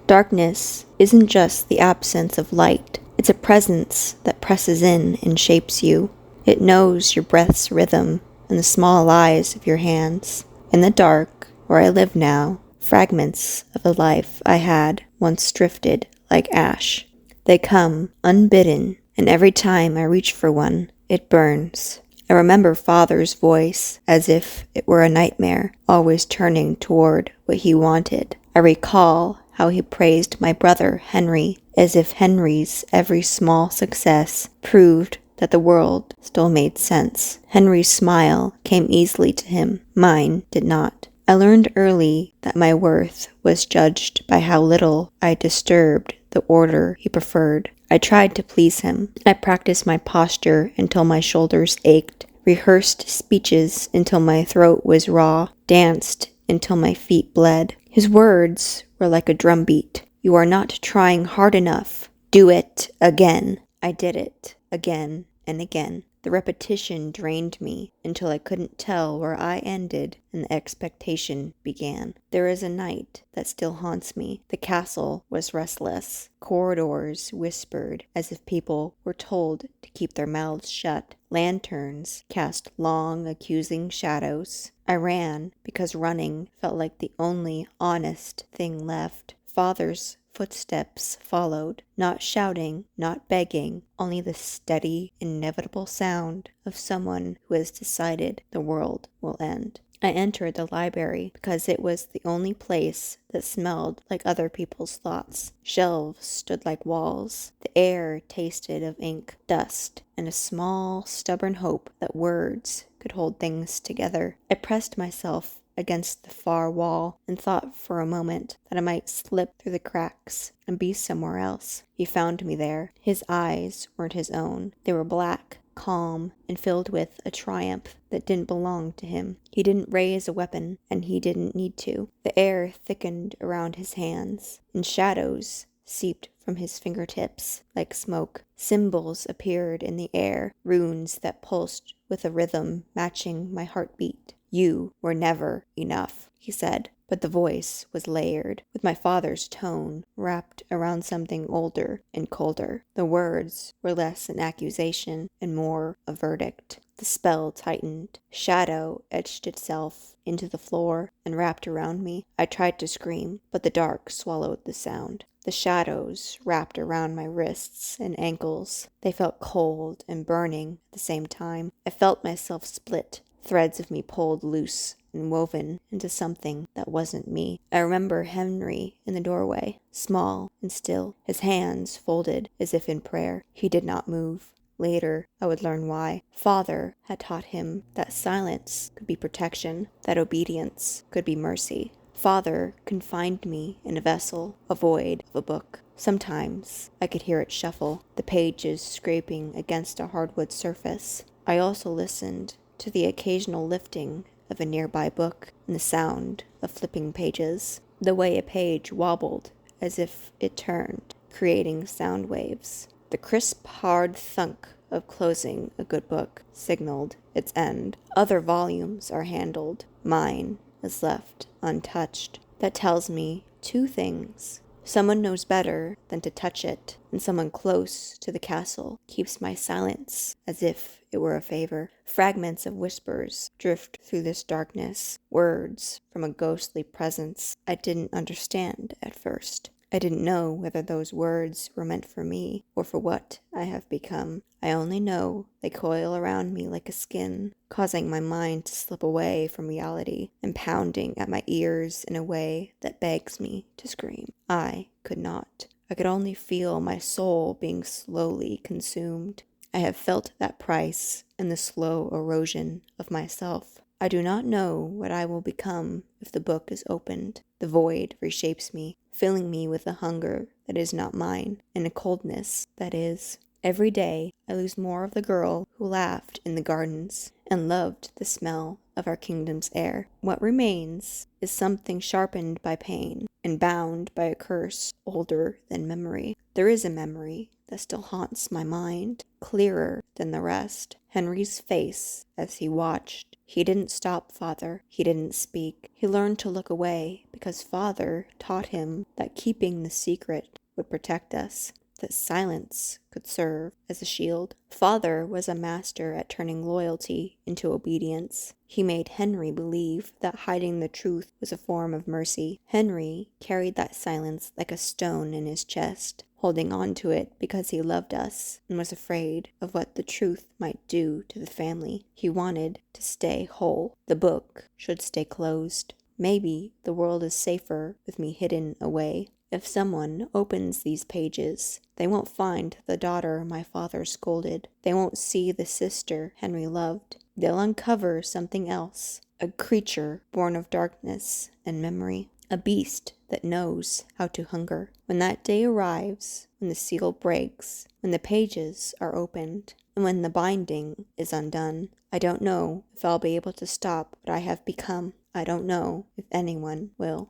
Darkness isn't just the absence of light. It's a presence that presses in and shapes you. It knows your breath's rhythm and the small eyes of your hands. In the dark, where I live now, fragments of the life I had once drifted like ash. They come unbidden, and every time I reach for one, it burns. I remember Father's voice as if it were a nightmare, always turning toward what he wanted. I recall how he praised my brother Henry, as if Henry's every small success proved that the world still made sense. Henry's smile came easily to him, mine did not. I learned early that my worth was judged by how little I disturbed the order he preferred. I tried to please him. I practiced my posture until my shoulders ached, rehearsed speeches until my throat was raw, danced until my feet bled. His words were like a drumbeat. You are not trying hard enough. Do it again. I did it again and again. The repetition drained me until I couldn't tell where I ended and the expectation began. There is a night that still haunts me. The castle was restless. Corridors whispered as if people were told to keep their mouths shut. Lanterns cast long, accusing shadows. I ran because running felt like the only honest thing left. Father's footsteps followed, not shouting, not begging, only the steady, inevitable sound of someone who has decided the world will end. I entered the library because it was the only place that smelled like other people's thoughts. Shelves stood like walls. The air tasted of ink, dust, and a small, stubborn hope that words could hold things together. I pressed myself against the far wall and thought for a moment that I might slip through the cracks and be somewhere else. He found me there. His eyes weren't his own. They were black, calm, and filled with a triumph that didn't belong to him. He didn't raise a weapon, and he didn't need to. The air thickened around his hands, and shadows seeped from his fingertips like smoke. Symbols appeared in the air, runes that pulsed with a rhythm matching my heartbeat. You were never enough, he said, but the voice was layered, with my father's tone wrapped around something older and colder. The words were less an accusation and more a verdict. The spell tightened. Shadow etched itself into the floor and wrapped around me. I tried to scream, but the dark swallowed the sound. The shadows wrapped around my wrists and ankles. They felt cold and burning at the same time. I felt myself split. Threads of me pulled loose and woven into something that wasn't me. I remember Henry in the doorway, small and still, his hands folded as if in prayer. He did not move. Later, I would learn why. Father had taught him that silence could be protection, that obedience could be mercy. Father confined me in a vessel, a void of a book. Sometimes I could hear it shuffle, the pages scraping against a hardwood surface. I also listened to the occasional lifting of a nearby book and the sound of flipping pages, the way a page wobbled as if it turned, creating sound waves. The crisp, hard thunk of closing a good book signaled its end. Other volumes are handled. Mine is left untouched. That tells me two things. Someone knows better than to touch it, and someone close to the castle keeps my silence as if it were a favor. Fragments of whispers drift through this darkness, words from a ghostly presence I didn't understand at first. I didn't know whether those words were meant for me or for what I have become. I only know they coil around me like a skin, causing my mind to slip away from reality and pounding at my ears in a way that begs me to scream. I could not. I could only feel my soul being slowly consumed. I have felt that price in the slow erosion of myself. I do not know what I will become if the book is opened. The void reshapes me, filling me with a hunger that is not mine, and a coldness that is. Every day I lose more of the girl who laughed in the gardens and loved the smell of our kingdom's air. What remains is something sharpened by pain and bound by a curse older than memory. There is a memory that still haunts my mind, clearer than the rest. Henry's face as he watched He didn't stop, Father. He didn't speak. He learned to look away because Father taught him that keeping the secret would protect us, that silence could serve as a shield. Father was a master at turning loyalty into obedience. He made Henry believe that hiding the truth was a form of mercy. Henry carried that silence like a stone in his chest, holding on to it because he loved us and was afraid of what the truth might do to the family. He wanted to stay whole. The book should stay closed. Maybe the world is safer with me hidden away. If someone opens these pages, they won't find the daughter my father scolded. They won't see the sister Henry loved. They'll uncover something else, a creature born of darkness and memory, a beast that knows how to hunger. When that day arrives, when the seal breaks, when the pages are opened, and when the binding is undone, I don't know if I'll be able to stop what I have become. I don't know if anyone will.